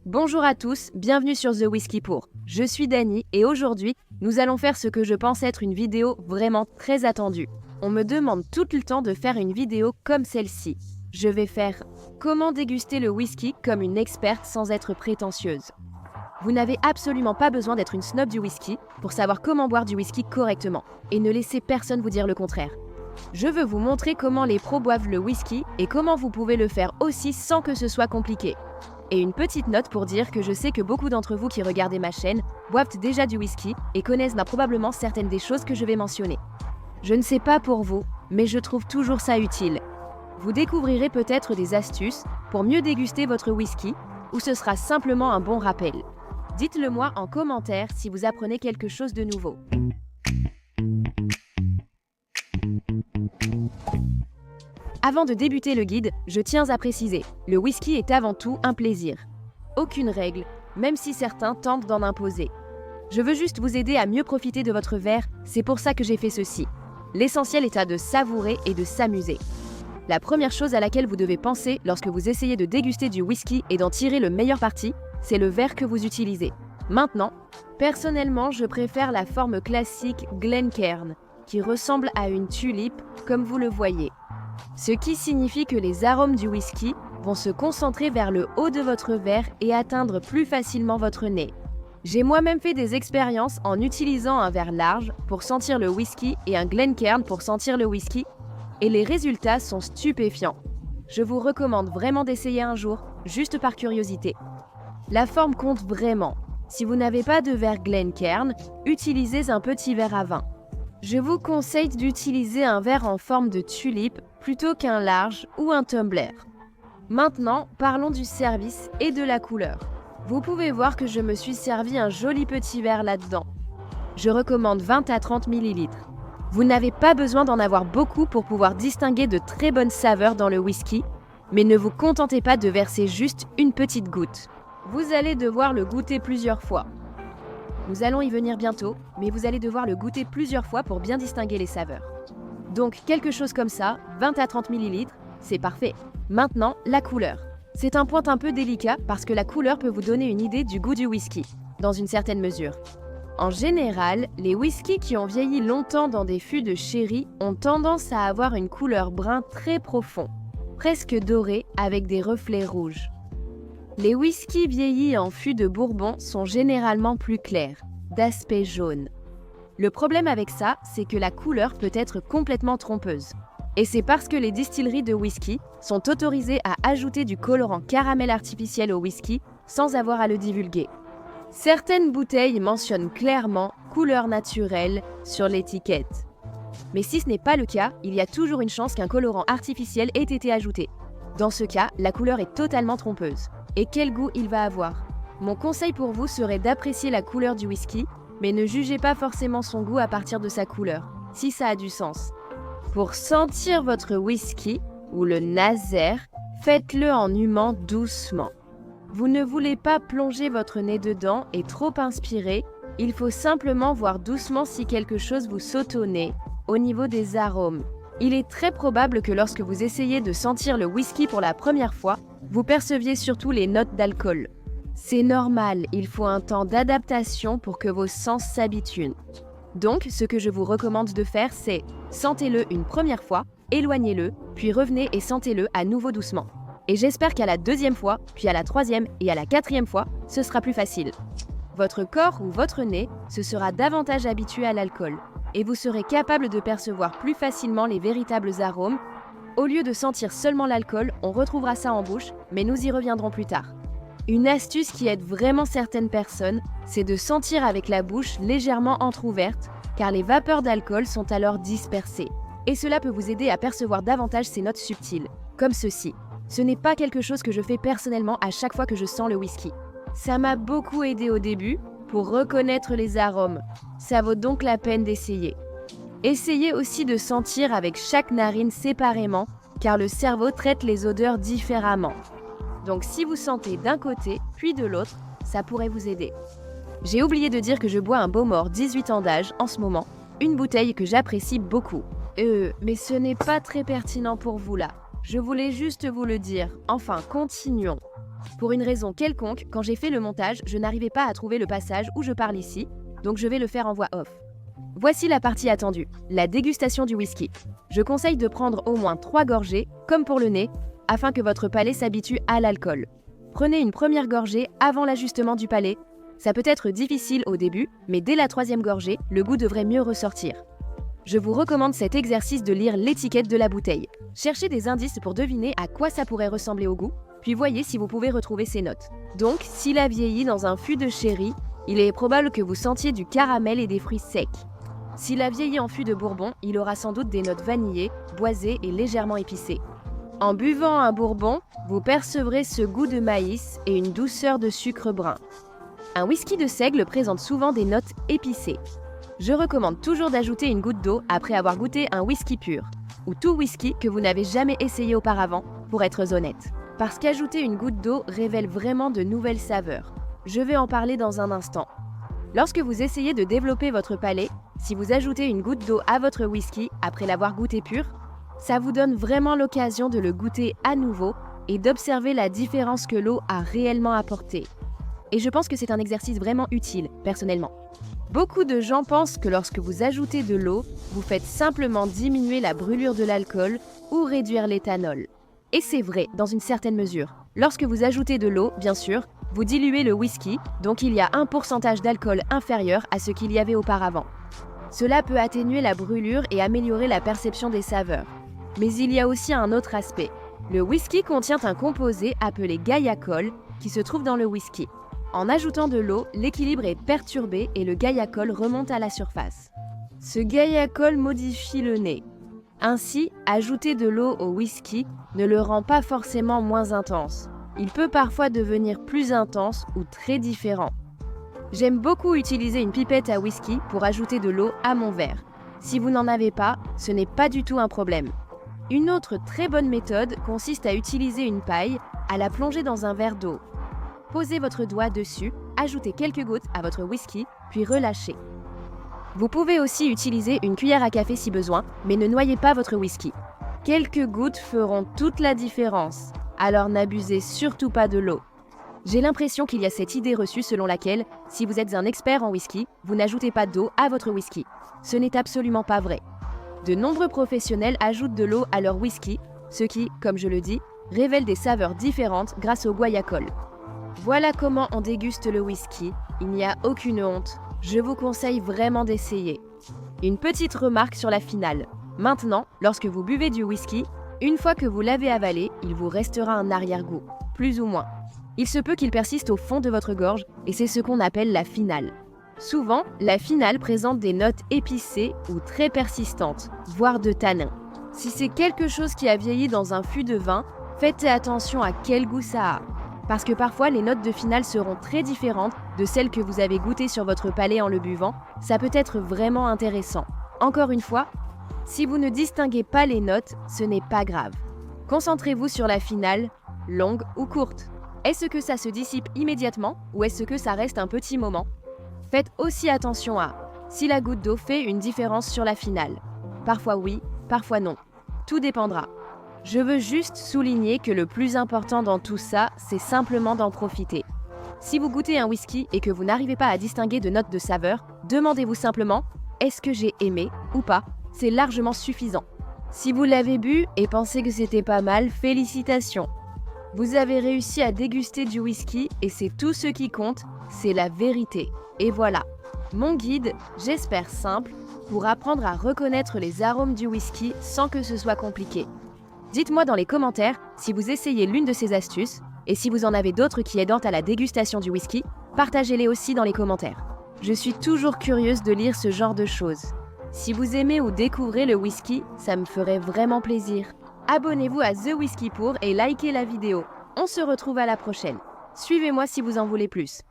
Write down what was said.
Bonjour à tous, bienvenue sur The Whisky Pour. Je suis Dani et aujourd'hui, nous allons faire ce que je pense être une vidéo vraiment très attendue. On me demande tout le temps de faire une vidéo comme celle-ci. Je vais faire comment déguster le whisky comme une experte sans être prétentieuse. Vous n'avez absolument pas besoin d'être une snob du whisky pour savoir comment boire du whisky correctement et ne laissez personne vous dire le contraire. Je veux vous montrer comment les pros boivent le whisky et comment vous pouvez le faire aussi sans que ce soit compliqué. Et une petite note pour dire que je sais que beaucoup d'entre vous qui regardez ma chaîne boivent déjà du whisky et connaissent probablement certaines des choses que je vais mentionner. Je ne sais pas pour vous, mais je trouve toujours ça utile. Vous découvrirez peut-être des astuces pour mieux déguster votre whisky ou ce sera simplement un bon rappel. Dites-le moi en commentaire si vous apprenez quelque chose de nouveau. Avant de débuter le guide, je tiens à préciser, le whisky est avant tout un plaisir. Aucune règle, même si certains tentent d'en imposer. Je veux juste vous aider à mieux profiter de votre verre, c'est pour ça que j'ai fait ceci. L'essentiel est de savourer et de s'amuser. La première chose à laquelle vous devez penser lorsque vous essayez de déguster du whisky et d'en tirer le meilleur parti, c'est le verre que vous utilisez. Maintenant, personnellement, je préfère la forme classique Glencairn, qui ressemble à une tulipe, comme vous le voyez. Ce qui signifie que les arômes du whisky vont se concentrer vers le haut de votre verre et atteindre plus facilement votre nez. J'ai moi-même fait des expériences en utilisant un verre large pour sentir le whisky et un Glencairn pour sentir le whisky, et les résultats sont stupéfiants. Je vous recommande vraiment d'essayer un jour, juste par curiosité. La forme compte vraiment. Si vous n'avez pas de verre Glencairn, utilisez un petit verre à vin. Je vous conseille d'utiliser un verre en forme de tulipe plutôt qu'un large ou un tumbler. Maintenant, parlons du service et de la couleur. Vous pouvez voir que je me suis servi un joli petit verre là-dedans. Je recommande 20 à 30 ml. Vous n'avez pas besoin d'en avoir beaucoup pour pouvoir distinguer de très bonnes saveurs dans le whisky, mais ne vous contentez pas de verser juste une petite goutte. Vous allez devoir le goûter plusieurs fois. Nous allons y venir bientôt, mais vous allez devoir le goûter plusieurs fois pour bien distinguer les saveurs. Donc quelque chose comme ça, 20 à 30 ml, c'est parfait. Maintenant, la couleur. C'est un point un peu délicat parce que la couleur peut vous donner une idée du goût du whisky, dans une certaine mesure. En général, les whiskies qui ont vieilli longtemps dans des fûts de sherry ont tendance à avoir une couleur brun très profond, presque doré avec des reflets rouges. Les whiskies vieillis en fût de bourbon sont généralement plus clairs, d'aspect jaune. Le problème avec ça, c'est que la couleur peut être complètement trompeuse. Et c'est parce que les distilleries de whisky sont autorisées à ajouter du colorant caramel artificiel au whisky sans avoir à le divulguer. Certaines bouteilles mentionnent clairement « couleur naturelle » sur l'étiquette. Mais si ce n'est pas le cas, il y a toujours une chance qu'un colorant artificiel ait été ajouté. Dans ce cas, la couleur est totalement trompeuse. Et quel goût il va avoir? Mon conseil pour vous serait d'apprécier la couleur du whisky, mais ne jugez pas forcément son goût à partir de sa couleur, si ça a du sens. Pour sentir votre whisky, ou le naser, faites-le en humant doucement. Vous ne voulez pas plonger votre nez dedans et trop inspirer, il faut simplement voir doucement si quelque chose vous saute au nez, au niveau des arômes. Il est très probable que lorsque vous essayez de sentir le whisky pour la première fois, vous perceviez surtout les notes d'alcool. C'est normal, il faut un temps d'adaptation pour que vos sens s'habituent. Donc, ce que je vous recommande de faire, c'est sentez-le une première fois, éloignez-le, puis revenez et sentez-le à nouveau doucement. Et j'espère qu'à la deuxième fois, puis à la troisième et à la quatrième fois, ce sera plus facile. Votre corps ou votre nez se sera davantage habitué à l'alcool, et vous serez capable de percevoir plus facilement les véritables arômes. Au lieu de sentir seulement l'alcool, on retrouvera ça en bouche, mais nous y reviendrons plus tard. Une astuce qui aide vraiment certaines personnes, c'est de sentir avec la bouche légèrement entrouverte, car les vapeurs d'alcool sont alors dispersées. Et cela peut vous aider à percevoir davantage ces notes subtiles, comme ceci. Ce n'est pas quelque chose que je fais personnellement à chaque fois que je sens le whisky. Ça m'a beaucoup aidé au début pour reconnaître les arômes. Ça vaut donc la peine d'essayer. Essayez aussi de sentir avec chaque narine séparément, car le cerveau traite les odeurs différemment. Donc si vous sentez d'un côté, puis de l'autre, ça pourrait vous aider. J'ai oublié de dire que je bois un Bowmore 18 ans d'âge en ce moment, une bouteille que j'apprécie beaucoup. Mais ce n'est pas très pertinent pour vous là. Je voulais juste vous le dire. Enfin, continuons. Pour une raison quelconque, quand j'ai fait le montage, je n'arrivais pas à trouver le passage où je parle ici, donc je vais le faire en voix off. Voici la partie attendue, la dégustation du whisky. Je conseille de prendre au moins 3 gorgées, comme pour le nez, afin que votre palais s'habitue à l'alcool. Prenez une première gorgée avant l'ajustement du palais. Ça peut être difficile au début, mais dès la 3e gorgée, le goût devrait mieux ressortir. Je vous recommande cet exercice de lire l'étiquette de la bouteille. Cherchez des indices pour deviner à quoi ça pourrait ressembler au goût, puis voyez si vous pouvez retrouver ces notes. Donc, s'il a vieilli dans un fût de sherry, il est probable que vous sentiez du caramel et des fruits secs. S'il a vieilli en fût de bourbon, il aura sans doute des notes vanillées, boisées et légèrement épicées. En buvant un bourbon, vous percevrez ce goût de maïs et une douceur de sucre brun. Un whisky de seigle présente souvent des notes épicées. Je recommande toujours d'ajouter une goutte d'eau après avoir goûté un whisky pur, ou tout whisky que vous n'avez jamais essayé auparavant, pour être honnête. Parce qu'ajouter une goutte d'eau révèle vraiment de nouvelles saveurs. Je vais en parler dans un instant. Lorsque vous essayez de développer votre palais, si vous ajoutez une goutte d'eau à votre whisky après l'avoir goûté pur, ça vous donne vraiment l'occasion de le goûter à nouveau et d'observer la différence que l'eau a réellement apportée. Et je pense que c'est un exercice vraiment utile, personnellement. Beaucoup de gens pensent que lorsque vous ajoutez de l'eau, vous faites simplement diminuer la brûlure de l'alcool ou réduire l'éthanol. Et c'est vrai, dans une certaine mesure. Lorsque vous ajoutez de l'eau, bien sûr, vous diluez le whisky, donc il y a un pourcentage d'alcool inférieur à ce qu'il y avait auparavant. Cela peut atténuer la brûlure et améliorer la perception des saveurs. Mais il y a aussi un autre aspect. Le whisky contient un composé appelé guaiacol qui se trouve dans le whisky. En ajoutant de l'eau, l'équilibre est perturbé et le guaiacol remonte à la surface. Ce guaiacol modifie le nez. Ainsi, ajouter de l'eau au whisky ne le rend pas forcément moins intense. Il peut parfois devenir plus intense ou très différent. J'aime beaucoup utiliser une pipette à whisky pour ajouter de l'eau à mon verre. Si vous n'en avez pas, ce n'est pas du tout un problème. Une autre très bonne méthode consiste à utiliser une paille, à la plonger dans un verre d'eau. Posez votre doigt dessus, ajoutez quelques gouttes à votre whisky, puis relâchez. Vous pouvez aussi utiliser une cuillère à café si besoin, mais ne noyez pas votre whisky. Quelques gouttes feront toute la différence, alors n'abusez surtout pas de l'eau. J'ai l'impression qu'il y a cette idée reçue selon laquelle, si vous êtes un expert en whisky, vous n'ajoutez pas d'eau à votre whisky. Ce n'est absolument pas vrai. De nombreux professionnels ajoutent de l'eau à leur whisky, ce qui, comme je le dis, révèle des saveurs différentes grâce au guaiacol. Voilà comment on déguste le whisky, il n'y a aucune honte, je vous conseille vraiment d'essayer. Une petite remarque sur la finale. Maintenant, lorsque vous buvez du whisky, une fois que vous l'avez avalé, il vous restera un arrière-goût, plus ou moins. Il se peut qu'il persiste au fond de votre gorge et c'est ce qu'on appelle la finale. Souvent, la finale présente des notes épicées ou très persistantes, voire de tanin. Si c'est quelque chose qui a vieilli dans un fût de vin, faites attention à quel goût ça a. Parce que parfois, les notes de finale seront très différentes de celles que vous avez goûtées sur votre palais en le buvant. Ça peut être vraiment intéressant. Encore une fois, si vous ne distinguez pas les notes, ce n'est pas grave. Concentrez-vous sur la finale, longue ou courte. Est-ce que ça se dissipe immédiatement ou est-ce que ça reste un petit moment? Faites aussi attention à si la goutte d'eau fait une différence sur la finale. Parfois oui, parfois non. Tout dépendra. Je veux juste souligner que le plus important dans tout ça, c'est simplement d'en profiter. Si vous goûtez un whisky et que vous n'arrivez pas à distinguer de notes de saveur, demandez-vous simplement « Est-ce que j'ai aimé ou pas ?» C'est largement suffisant. Si vous l'avez bu et pensez que c'était pas mal, félicitations. Vous avez réussi à déguster du whisky et c'est tout ce qui compte, c'est la vérité. Et voilà, mon guide, j'espère simple, pour apprendre à reconnaître les arômes du whisky sans que ce soit compliqué. Dites-moi dans les commentaires si vous essayez l'une de ces astuces et si vous en avez d'autres qui aident à la dégustation du whisky, partagez-les aussi dans les commentaires. Je suis toujours curieuse de lire ce genre de choses. Si vous aimez ou découvrez le whisky, ça me ferait vraiment plaisir. Abonnez-vous à The Whisky Pour et likez la vidéo. On se retrouve à la prochaine. Suivez-moi si vous en voulez plus.